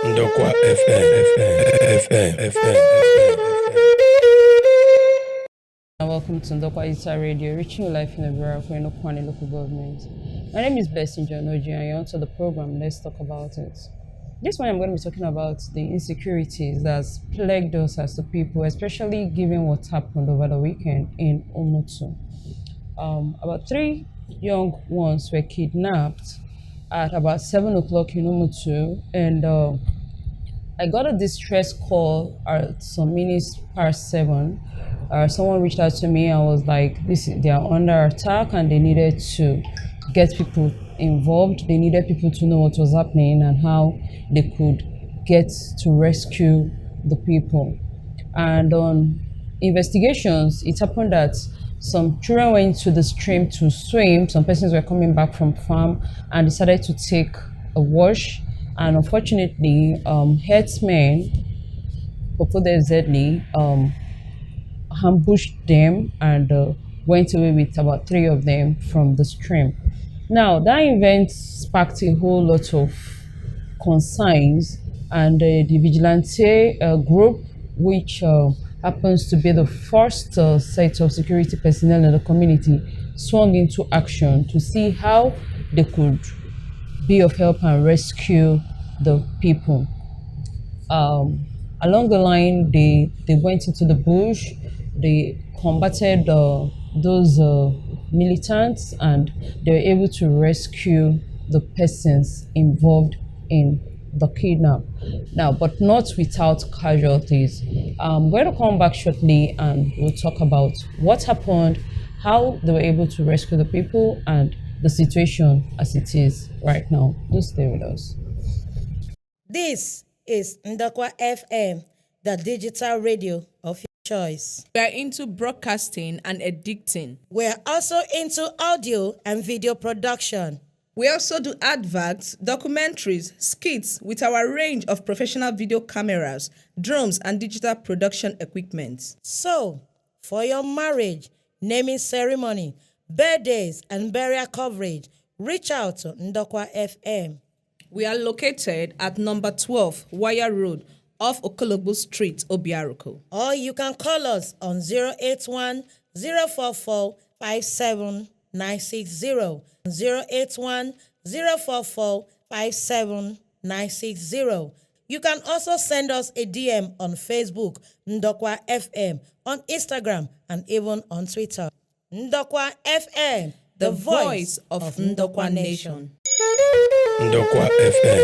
Ndokwa FM. And welcome to Ndokwa Ita Radio, reaching life in the rural for Enokwani local government. My name is Blessing John Oji, and you're onto the program. Let's talk about it. This one, I'm going to be talking about the insecurities that's plagued us as the people, especially given what happened over the weekend in Umutu. About 3 young ones were kidnapped at about 7 o'clock in Umutu, and I got a distress call at some minutes past 7. Someone reached out to me and was like, they are under attack and they needed to get people involved. They needed people to know what was happening and how they could get to rescue the people. And on investigations, it happened that some children went to the stream to swim. Some persons were coming back from farm and decided to take a wash. And unfortunately, herdsmen, purportedly, ambushed them and went away with about 3 of them from the stream. Now, that event sparked a whole lot of concerns, and the vigilante group, which happens to be the first set of security personnel in the community, swung into action to see how they could be of help and rescue the people. Along the line, they went into the bush, they combated those militants, and they were able to rescue the persons involved in the kidnap. Now, but not without casualties. I'm going to come back shortly and we'll talk about what happened, how they were able to rescue the people, and the situation as it is right now. Do stay with us. This is Ndokwa FM, the digital radio of your choice. We are into broadcasting and editing. We are also into audio and video production. We also do adverts, documentaries, skits with our range of professional video cameras, drones, and digital production equipment. So, for your marriage, naming ceremony, birthdays, and burial coverage, reach out to Ndokwa FM. We are located at number 12 Wire Road off Okologbo Street, Obiaruku. Or you can call us on 081 044 57960. 081 044 57960. You can also send us a DM on Facebook, Ndokwa FM, on Instagram, and even on Twitter. Ndokwa FM, the voice of Ndokwa Nation. Ndokwa FM.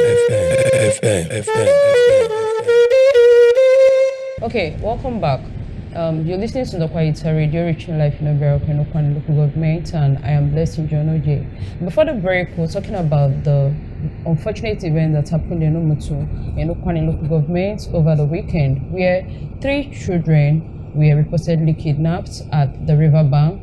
Okay, welcome back. You're listening to Ndokwa Ita Radio, reaching life in Obiaruku Enokwani local government, and I am Blessing John Oji. Before the break, we're talking about the unfortunate event that happened in Umutu, Enokwani local government, over the weekend, where 3 children were reportedly kidnapped at the riverbank,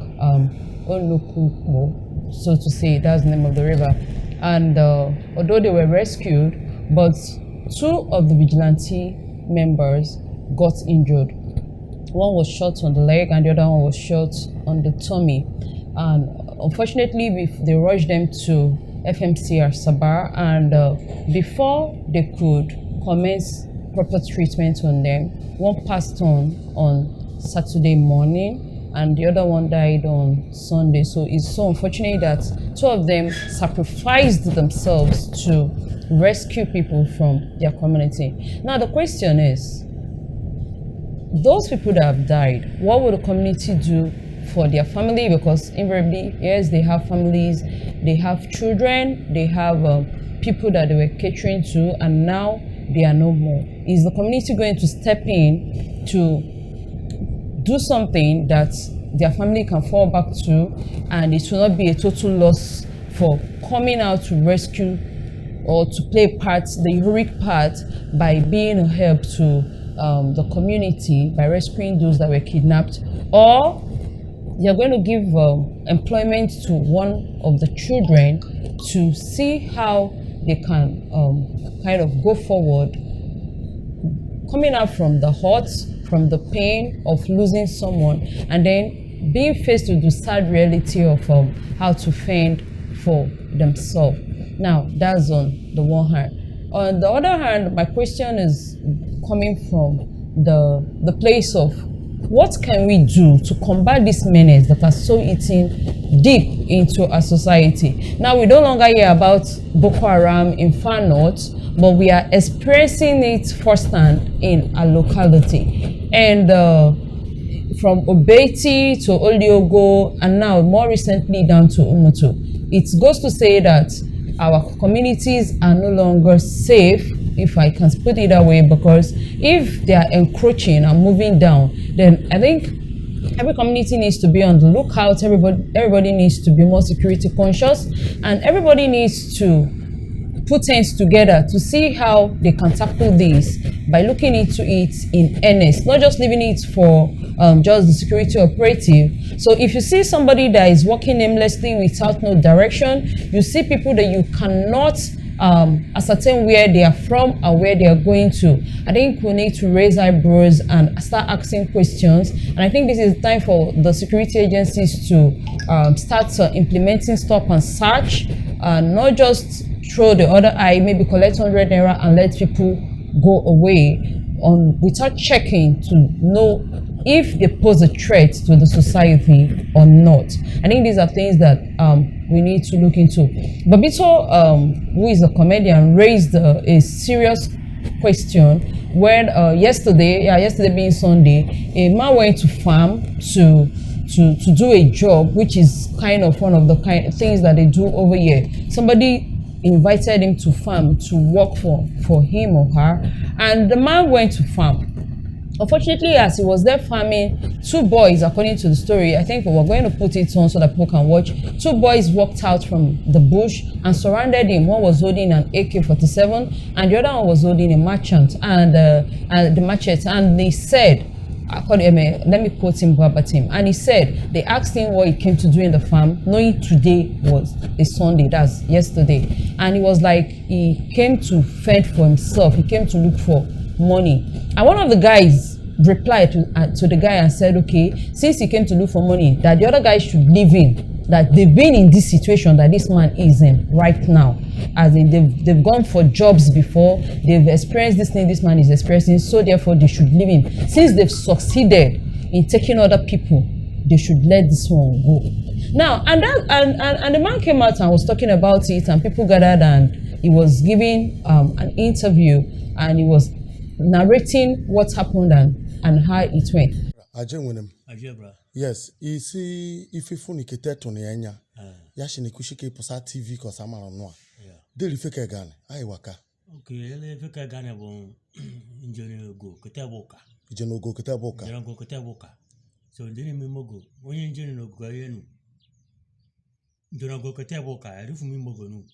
Onukubo, so to say, that's the name of the river. And although they were rescued, but 2 of the vigilante members got injured. One was shot on the leg and the other one was shot on the tummy. And unfortunately, they rushed them to FMCR Sabar, and before they could commence proper treatment on them, one passed on Saturday morning and the other one died on Sunday. So it's so unfortunate that 2 of them sacrificed themselves to rescue people from their community. Now the question is, those people that have died, what will the community do for their family? Because invariably, yes, they have families, they have children, they have people that they were catering to, and now they are no more. Is the community going to step in to do something that their family can fall back to, and it will not be a total loss for coming out to rescue or to play the heroic part by being a help to the community by rescuing those that were kidnapped? Or you're going to give employment to one of the children to see how they can kind of go forward, coming out from the hurt, from the pain of losing someone, and then being faced with the sad reality of how to fend for themselves. Now, that's on the one hand. On the other hand, my question is coming from the place of what can we do to combat this menace that are so eating deep into our society? Now, we no longer hear about Boko Haram in far north, but we are experiencing it firsthand in our locality. And from Obeti to Oliogo, and now more recently down to Umutu, it goes to say that our communities are no longer safe, if I can put it that way, because if they are encroaching and moving down, then I think every community needs to be on the lookout. Everybody needs to be more security conscious, and everybody needs to put hands together to see how they can tackle this by looking into it in earnest, not just leaving it for just the security operative. So if you see somebody that is walking aimlessly without no direction, you see people that you cannot ascertain where they are from and where they are going to, I think we need to raise eyebrows and start asking questions. And I think this is time for the security agencies to start implementing stop and search, not just throw the other eye, maybe collect 100 naira and let people go away without checking to know if they pose a threat to the society or not. I think these are things that we need to look into. Babito, who is a comedian, raised a serious question when yesterday being Sunday, a man went to farm to do a job, which is kind of one of the kind of things that they do over here. Somebody invited him to farm to work for him or her, and the man went to farm. Unfortunately, as he was there farming, two boys, according to the story, I think we're going to put it on so that people can watch, two boys walked out from the bush and surrounded him. One was holding an AK-47 and the other one was holding a machete, and they said, let me quote him verbatim, and he said they asked him what he came to do in the farm, knowing today was a Sunday, that's yesterday, and he was like, he came to fend for himself, he came to look for money. And one of the guys replied to the guy and said, okay, since he came to look for money, that the other guy should leave him, that they've been in this situation that this man is in right now, as in they've gone for jobs before, they've experienced this thing this man is experiencing, so therefore they should leave him. Since they've succeeded in taking other people, they should let this one go. Now, and the man came out and was talking about it, and people gathered, and he was giving an interview, and he was narrating what happened and how it went. Yes, isi ififu nikiteto ni enya. Yashi nikushike posa TV kwa samara noa. Deli feke gane, ai waka. Okay, ele feke gane bon injoni go kitaboka. Injoni go kitaboka. Injoni go kitaboka. So ndini mimogo, onye injoni no go yenu. Injoni go kitaboka, rifu mimogo nu.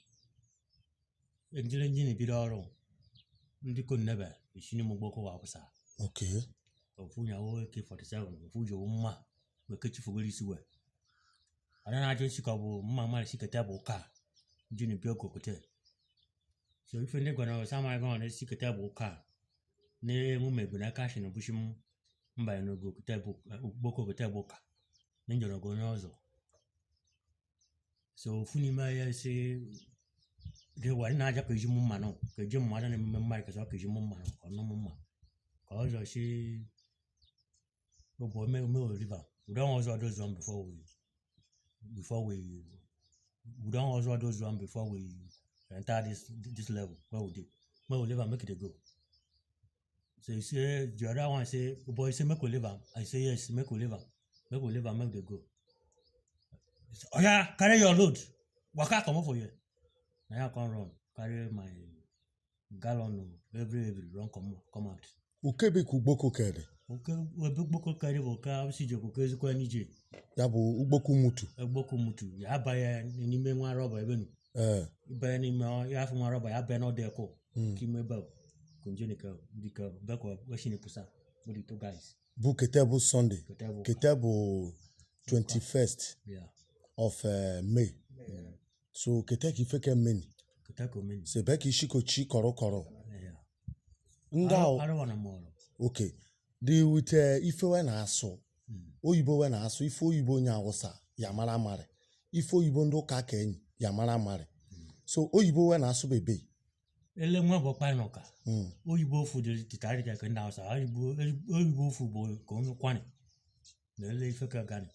Injoni bidoro. Ndiko nebe, ishini muboko wa kusa. Okay. Ofunya AK-47, ofujo umma. Wekechi fugoli siwe. Ana ajo shikabu mama shikete boka. Jini bioko kote. So if you gonna sama gonna shikete boka. Ne mume buna kashi no bushim mba no go kote boko kote boka. Ninjo no go nozo. So funi ma ya se de wari na aja ko jimu mano. Ke jimu mano ne memma ke so ke jimu mano ko no mumma. Ko zo shi go boy me river. We don't also do one before we don't also do one before we enter this level where we did. Where we live and make it a go. So you say the other one say, boy say make we live. I say yes, make we live and make it go. Say, oh yeah, carry your load. Waka come up for you. Now I can't run. Carry my gallon every run come out. Ukebe kuboko kede. Okay, we boko kari boka usije kokezi kwa nije. Yabo ugboku mutu. Ugboku mutu. Ya baya ni me nwa roba ebenu. Baya ni me ya fu nwa roba ya baya no de ko. Ki me ba kunjeni ka dika bako washini pusa. Body two guys. Bu Ketebo Sunday. Ketebo 21st of May. Yeah. So keteki feke meni. Keteko meni. Se beki shiko chi koro. Yeah. Ndao. I don't want more. Okay. The with ife we na aso. Oyibo we na aso, ife oyibo nya Hausa ya mara mare. Ife oyibo ndo ka kenyi ya mara mare. So oyibo we na aso bebe. ele nwa bo pa no ka oyibo fu de titari ka nda sa oyibo fu bo ko mi kwani na ele ife ka gani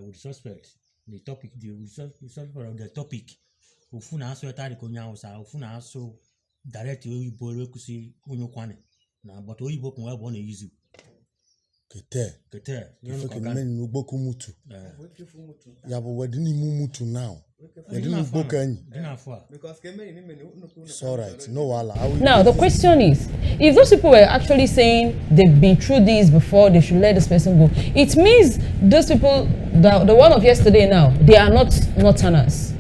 with suspect the topic the topic ofu na aso tari ko nya sa ofu na aso direct oyibo le kusi onyo kwani na but oyibo ko wa bo na use kete ife ke men no gboku mutu ya bo wedini mutu now wedini gboku anyi because it's all right no wala. Now the question is, if those people were actually saying they've been through this before, they should let this person go, it means those people, the one of yesterday now, they are not northerners.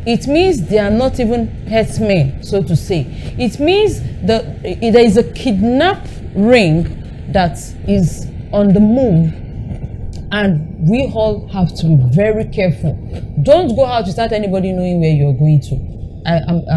It means they are not even herdsmen, so to say. It means that there is a kidnap ring that is on the move, and we all have to be very careful. Don't go out without anybody knowing where you're going to,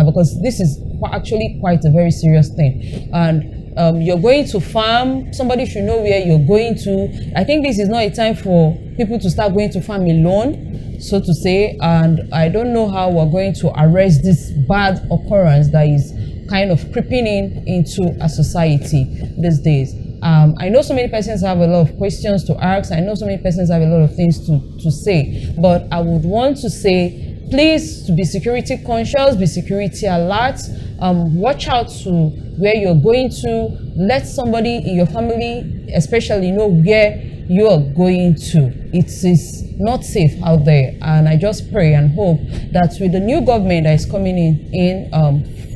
because this is actually quite a very serious thing. And you're going to farm, somebody should know where you're going to. I think this is not a time for people to start going to farm alone, so to say, and I don't know how we're going to arrest this bad occurrence that is kind of creeping into a society these days. I know so many persons have a lot of questions to ask. I know so many persons have a lot of things to say, but I would want to say, please, to be security conscious, be security alert, watch out to where you're going to. Let somebody in your family especially know where you are going to. It is not safe out there, and I just pray and hope that with the new government that is coming in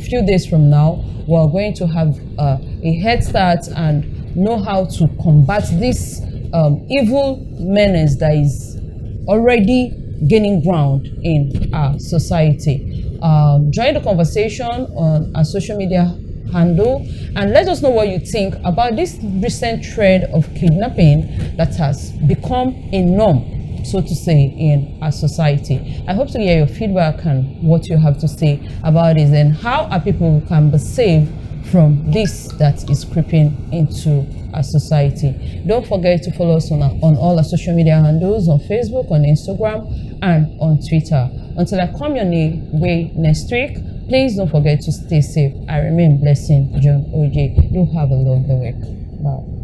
few days from now, we're going to have a head start and know how to combat this evil menace that is already gaining ground in our society. Join the conversation on our social media handle and let us know what you think about this recent trend of kidnapping that has become a norm, so to say, in our society. I hope to hear your feedback and what you have to say about it and how our people can be saved from this that is creeping into our society. Don't forget to follow us on all our social media handles, on Facebook, on Instagram, and on Twitter. Until I come your way next week, please don't forget to stay safe. I remain Blessing John OJ. You have a lovely week. Bye.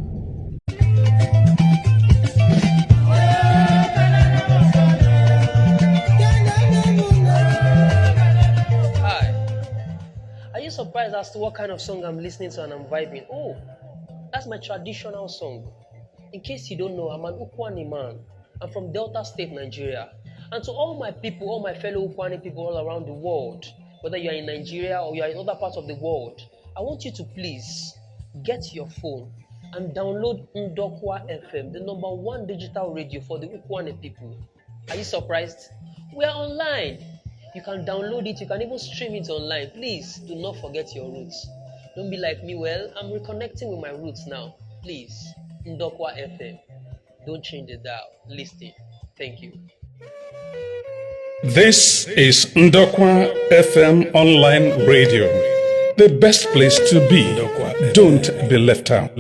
Are you surprised as to what kind of song I'm listening to and I'm vibing? Oh, that's my traditional song. In case you don't know, I'm an Ukwani man. I'm from Delta State, Nigeria. And to all my people, all my fellow Ukwani people all around the world, whether you are in Nigeria or you are in other parts of the world, I want you to please get your phone and download Ndokwa FM, the #1 digital radio for the Ukwani people. Are you surprised? We are online. You can download it, you can even stream it online. Please do not forget your roots. Don't be like me. Well, I'm reconnecting with my roots now. Please, Ndokwa FM. Don't change the dial. Listen. Thank you. This is Ndokwa FM online radio, the best place to be. Don't be left out.